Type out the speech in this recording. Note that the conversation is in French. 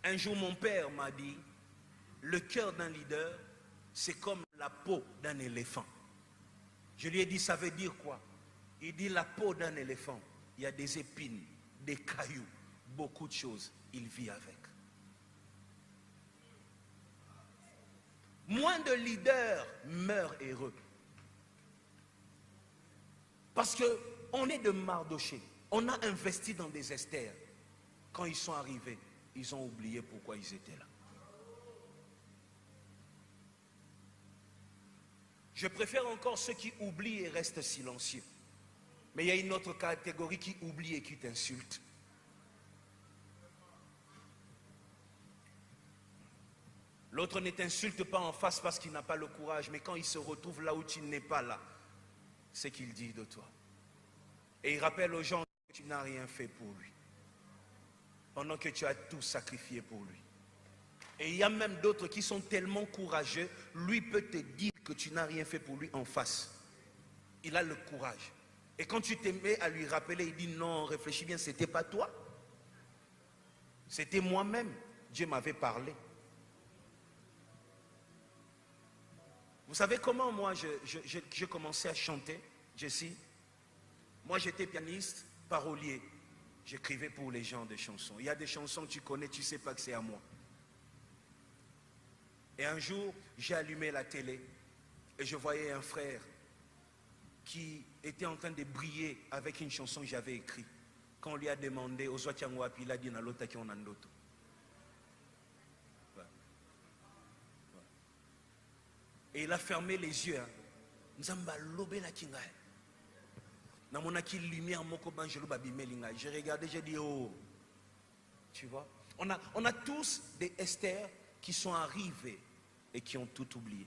Un jour, mon père m'a dit, le cœur d'un leader, c'est comme la peau d'un éléphant. Je lui ai dit, ça veut dire quoi? Il dit, la peau d'un éléphant, il y a des épines, des cailloux, beaucoup de choses, il vit avec. Moins de leaders meurent heureux. Parce qu'on est de Mardoché. On a investi dans des Esther. Quand ils sont arrivés, ils ont oublié pourquoi ils étaient là. Je préfère encore ceux qui oublient et restent silencieux. Mais il y a une autre catégorie qui oublie et qui t'insulte. L'autre ne t'insulte pas en face parce qu'il n'a pas le courage, mais quand il se retrouve là où tu n'es pas là, c'est qu'il dit de toi. Et il rappelle aux gens que tu n'as rien fait pour lui, pendant que tu as tout sacrifié pour lui. Et il y a même d'autres qui sont tellement courageux, lui peut te dire que tu n'as rien fait pour lui en face. Il a le courage. Et quand tu te mets à lui rappeler, il dit non, réfléchis bien, c'était pas toi. C'était moi-même. Dieu m'avait parlé. Vous savez comment moi j'ai commencé à chanter, Jessie? Moi j'étais pianiste, parolier. J'écrivais pour les gens des chansons. Il y a des chansons que tu connais, tu ne sais pas que c'est à moi. Et un jour, j'ai allumé la télé et je voyais un frère qui était en train de briller avec une chanson que j'avais écrite. Quand on lui a demandé, il a dit Nalota ki onandoto. Et il a fermé les yeux. Nzamba lobe la kingae. J'ai regardé, j'ai dit oh. Tu vois, on a tous des Esther qui sont arrivés et qui ont tout oublié.